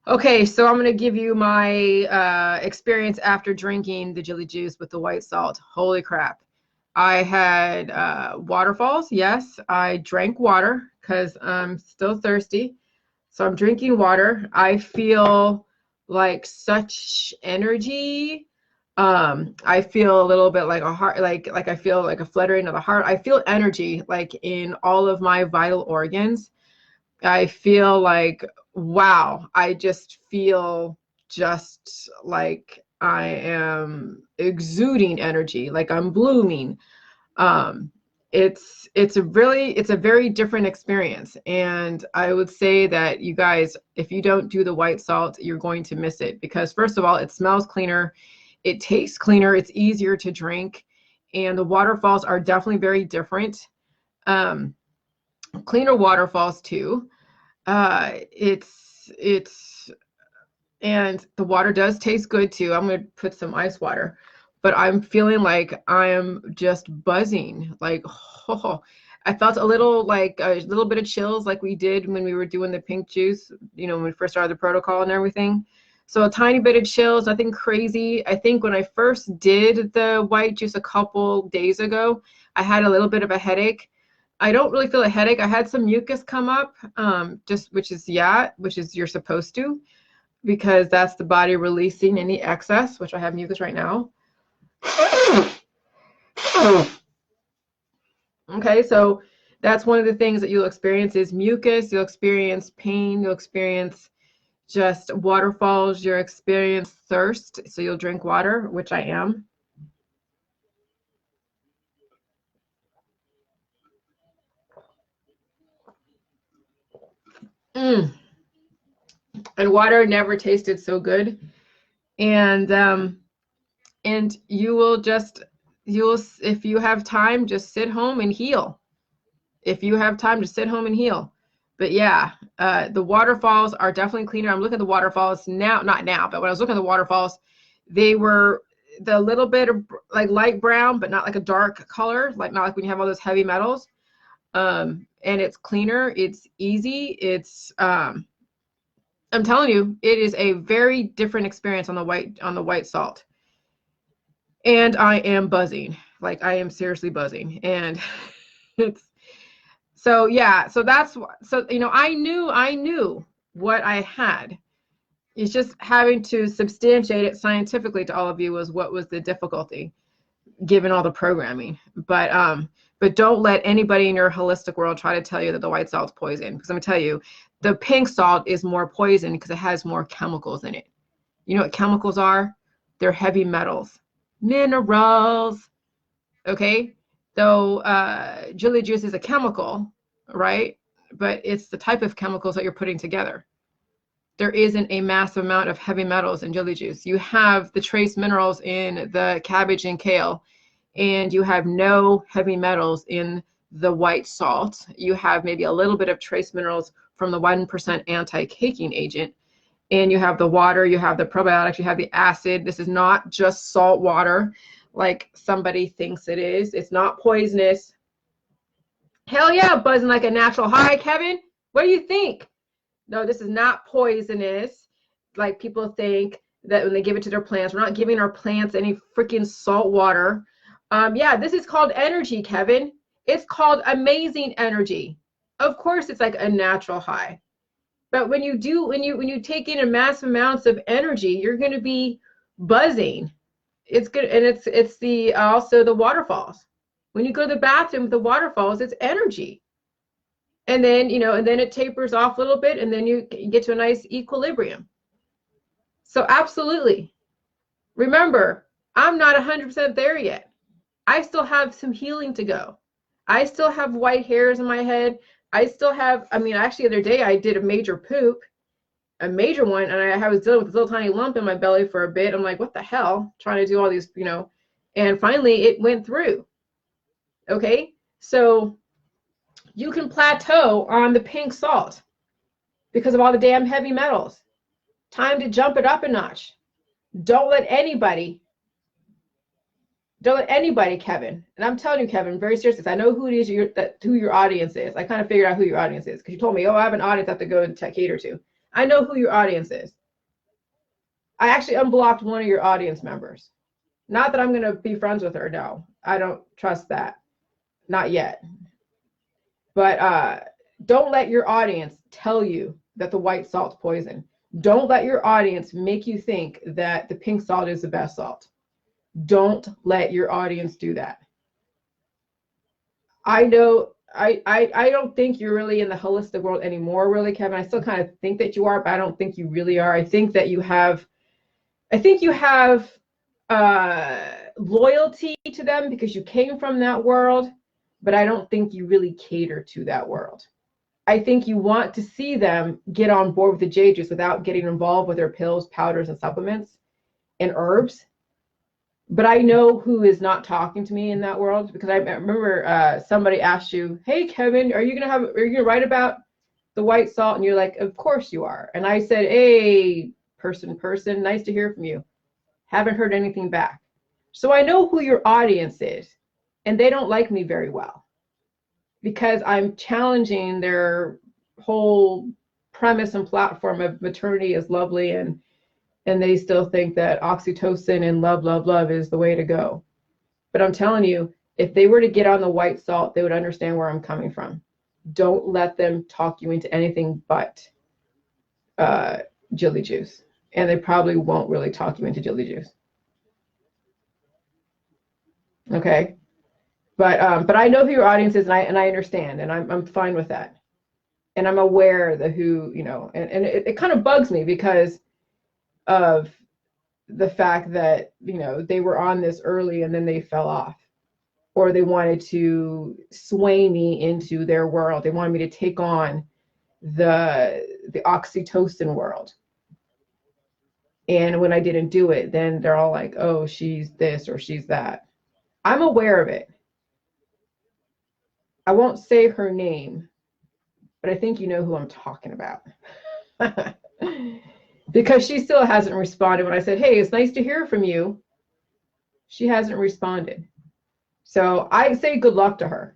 Okay, so I'm gonna give you my experience after drinking the Jilly Juice with the white salt. Holy crap. I had waterfalls. Yes, I drank water because I'm still thirsty. So I'm drinking water. I feel like such energy. I feel a little bit like a heart, like I feel like a fluttering of the heart. I feel energy like in all of my vital organs. I feel like, wow, I just feel just like I am exuding energy, like I'm blooming. Um, it's a very different experience. And I would say that you guys, if you don't do the white salt, you're going to miss it because first of all, it smells cleaner, it tastes cleaner, it's easier to drink, and the waterfalls are definitely very different. Um, Cleaner waterfalls too. It's and the water does taste good too. I'm gonna put some ice water, but I'm feeling like I am just buzzing. Like, oh, I felt a little bit of chills, like we did when we were doing the pink juice. You know, when we first started the protocol and everything. So a tiny bit of chills, nothing crazy. I think when I first did the white juice a couple days ago, I had a little bit of a headache. I don't really feel a headache. I had some mucus come up, just which is you're supposed to, because that's the body releasing any excess, which I have mucus right now. Okay, so that's one of the things that you'll experience is mucus, you'll experience pain, you'll experience just waterfalls, you'll experience thirst, so you'll drink water, which I am. Mm. And water never tasted so good. And and you will just you'll if you have time, just sit home and heal. If you have time to sit home and heal. But yeah, the waterfalls are definitely cleaner. I'm looking at the waterfalls now, not now, but when I was looking at the waterfalls, they were the little bit of like light brown, but not like a dark color, like not like when you have all those heavy metals. And it's cleaner, it's easy, I'm telling you, it is a very different experience on the white salt. And I am buzzing. Like I am seriously buzzing. And it's so yeah, so that's so I knew what I had. It's just having to substantiate it scientifically to all of you was what was the difficulty, given all the programming. But don't let anybody in your holistic world try to tell you that the white salt's poison. Because I'm gonna tell you, the pink salt is more poison because it has more chemicals in it. You know what chemicals are? They're heavy metals, minerals. Okay, so Jilly juice is a chemical, right? But it's the type of chemicals that you're putting together. There isn't a massive amount of heavy metals in Jilly juice. You have the trace minerals in the cabbage and kale, and you have no heavy metals in the white salt. You have maybe a little bit of trace minerals from the 1% anti-caking agent, and you have the water, you have the probiotics, you have the acid. This is not just salt water like somebody thinks it is. It's not poisonous. Hell yeah, buzzing like a natural high, Kevin. What do you think? No, this is not poisonous like people think that when they give it to their plants. We're not giving our plants any freaking salt water. Yeah, this is called energy, Kevin. It's called amazing energy. Of course, it's like a natural high. But when you take in a massive amounts of energy, you're going to be buzzing. It's good, and it's the also the waterfalls. When you go to the bathroom with the waterfalls, it's energy, and then and then it tapers off a little bit, and then you get to a nice equilibrium. So absolutely, remember, I'm not 100% there yet. I still have some healing to go. I still have white hairs in my head. I still have. I mean, actually, the other day I did a major poop, a major one, and I was dealing with this little tiny lump in my belly for a bit. I'm like, what the hell? Trying to do all these. And finally it went through. Okay, so you can plateau on the pink salt because of all the damn heavy metals. Time to jump it up a notch. Don't let anybody, Kevin. And I'm telling you, Kevin, very seriously, I know who it is who your audience is. I kind of figured out who your audience is because you told me, oh, I have an audience I have to go and cater to. I know who your audience is. I actually unblocked one of your audience members. Not that I'm going to be friends with her. No, I don't trust that. Not yet. But don't let your audience tell you that the white salt's poison. Don't let your audience make you think that the pink salt is the best salt. Don't let your audience do that. I know I don't think you're really in the holistic world anymore, really, Kevin. I still kind of think that you are, but I don't think you really are. I think you have loyalty to them because you came from that world, but I don't think you really cater to that world. I think you want to see them get on board with the J juice without getting involved with their pills, powders, and supplements and herbs. But I know who is not talking to me in that world, because I remember somebody asked you, "Hey, Kevin, are you gonna write about the white salt?" And you're like, "Of course you are." And I said, "Hey, person, nice to hear from you. Haven't heard anything back." So I know who your audience is, and they don't like me very well because I'm challenging their whole premise and platform of maternity is lovely, and they still think that oxytocin and love is the way to go. But I'm telling you, if they were to get on the white salt, they would understand where I'm coming from. Don't let them talk you into anything but jelly juice. And they probably won't really talk you into jelly juice. Okay? But I know who your audience is, and I understand, and I'm fine with that. And I'm aware of the who, and it kind of bugs me because of the fact that, they were on this early and then they fell off, or they wanted to sway me into their world. They wanted me to take on the oxytocin world. And when I didn't do it, then they're all like, "Oh, she's this or she's that." I'm aware of it. I won't say her name, but I think you know who I'm talking about. Because she still hasn't responded when I said, "Hey, it's nice to hear from you." She hasn't responded. So I say good luck to her.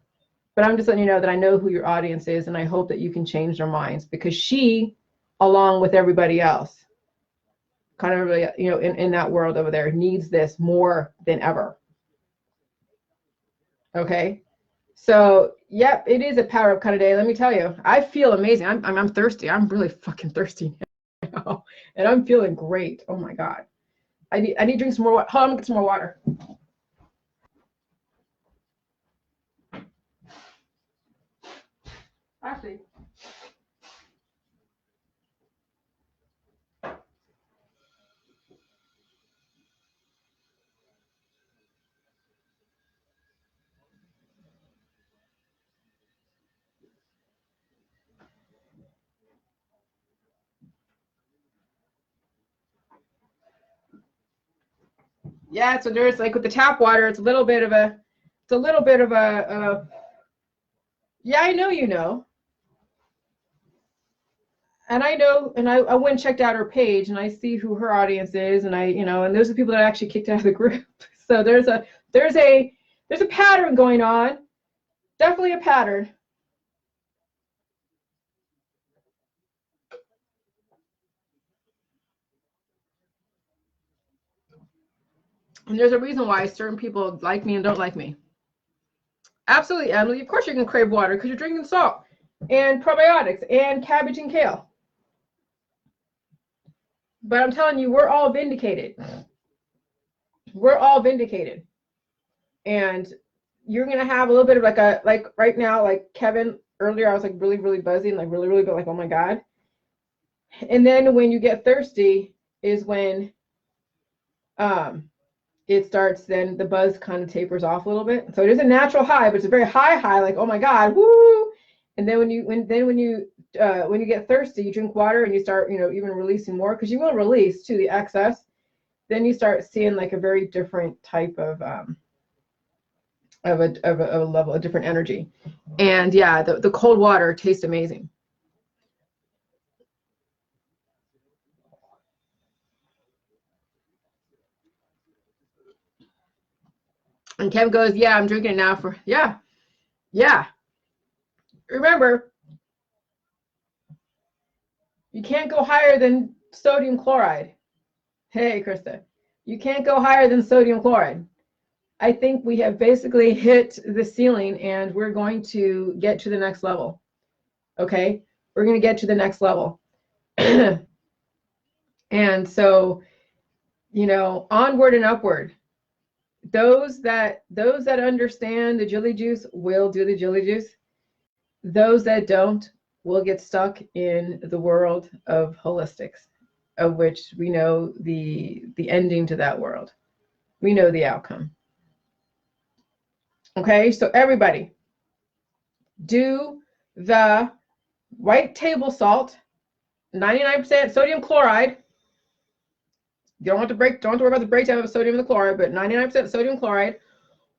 But I'm just letting you know that I know who your audience is, and I hope that you can change their minds, because she, along with everybody else, kind of really, in that world over there, needs this more than ever. Okay? So, yep, it is a power up kind of day. Let me tell you, I feel amazing. I'm thirsty. I'm really fucking thirsty now, and I'm feeling great. Oh my God. I need to drink some more water. Hold on, I'm gonna get some more water. Actually. Yeah, so there's like with the tap water, it's a little bit of a, yeah, I know, and I know, and I went and checked out her page, and I see who her audience is, and and those are the people that I actually kicked out of the group. So there's a pattern going on, definitely a pattern. And there's a reason why certain people like me and don't like me. Absolutely, Emily. Of course, you're gonna crave water because you're drinking salt and probiotics and cabbage and kale. But I'm telling you, we're all vindicated. We're all vindicated. And you're gonna have a little bit of like right now, like Kevin earlier, I was like really, really buzzy and like really, really like, oh my God. And then when you get thirsty is when it starts, then the buzz kind of tapers off a little bit. So it is a natural high, but it's a very high, like, oh my God, woo. And then when you get thirsty, you drink water and you start, even releasing more, because you will release to the excess. Then you start seeing like a very different type of a level, a different energy. And yeah, the cold water tastes amazing. And Kev goes, "Yeah, I'm drinking it now for, yeah, yeah." Remember, You can't go higher than sodium chloride. Hey, Krista, you can't go higher than sodium chloride. I think we have basically hit the ceiling and we're going to get to the next level. Okay, we're going to get to the next level. And so, you know, onward and upward. Those that understand the Jilly Juice will do the Jilly Juice. Those that don't will get stuck in the world of holistics, of which we know the ending to that world. We know the outcome. Okay, so everybody, do the white table salt, 99% sodium chloride. You don't have to worry about the breakdown of sodium and the chloride, but 99% sodium chloride,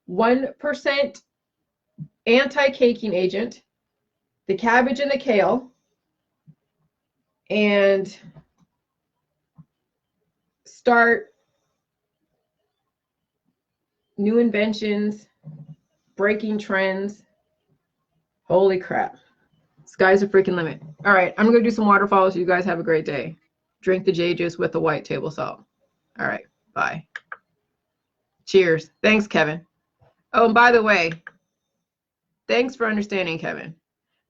1% anti-caking agent, the cabbage and the kale, and start new inventions, breaking trends. Holy crap. Sky's the freaking limit. All right, I'm going to do some waterfalls. You guys have a great day. Drink the J juice with the white table salt. All right, bye. Cheers. Thanks, Kevin. Oh, and by the way, thanks for understanding, Kevin.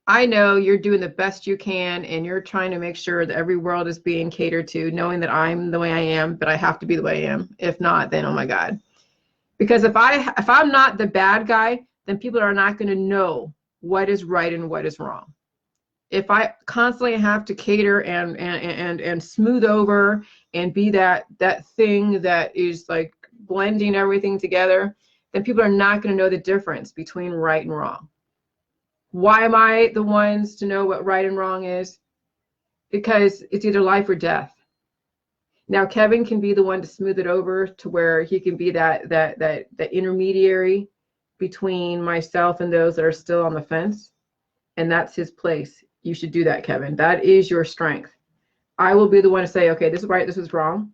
I know you're doing the best you can and you're trying to make sure that every world is being catered to, knowing that I'm the way I am, but I have to be the way I am. If not, then oh my God. Because if I'm not the bad guy, then people are not going to know what is right and what is wrong. If I constantly have to cater and smooth over and be that thing that is like blending everything together, then people are not going to know the difference between right and wrong. Why am I the ones to know what right and wrong is? Because it's either life or death. Now Kevin can be the one to smooth it over to where he can be that intermediary between myself and those that are still on the fence, and that's his place. You should do that, Kevin. That is your strength. I will be the one to say, okay, this is right, this is wrong.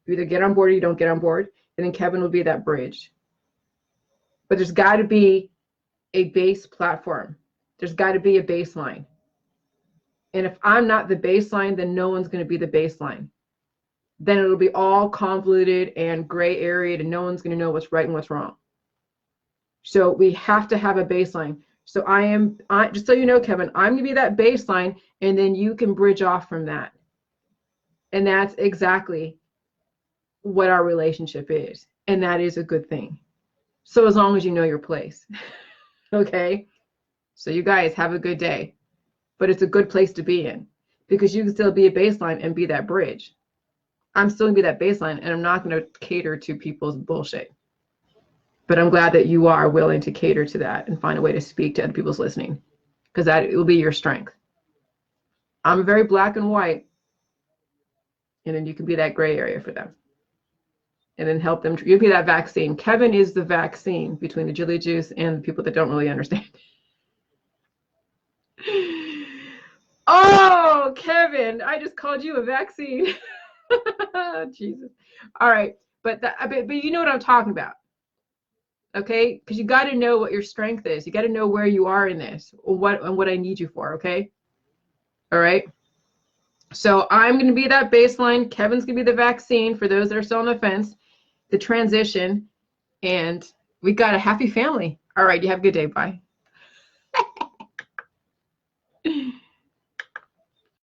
You either get on board or you don't get on board, and then Kevin will be that bridge. But there's got to be a base platform. There's got to be a baseline. And if I'm not the baseline, then no one's going to be the baseline. Then it'll be all convoluted and gray area, and no one's going to know what's right and what's wrong. So we have to have a baseline. So just so you know, Kevin, I'm going to be that baseline, and then you can bridge off from that. And that's exactly what our relationship is. And that is a good thing. So as long as you know your place. Okay? So you guys have a good day. But it's a good place to be in, because you can still be a baseline and be that bridge. I'm still going to be that baseline, and I'm not going to cater to people's bullshit. But I'm glad that you are willing to cater to that and find a way to speak to other people's listening, because that it will be your strength. I'm very black and white, and then you can be that gray area for them. And then help them. You'll be that vaccine. Kevin is the vaccine between the Jilly Juice and the people that don't really understand. Oh, Kevin, I just called you a vaccine. Jesus. All right. But you know what I'm talking about. Okay? Because you got to know what your strength is. You got to know where you are in this, or what I need you for. Okay? All right? So I'm going to be that baseline. Kevin's going to be the vaccine for those that are still on the fence, the transition, and we got a happy family. All right. You have a good day. Bye.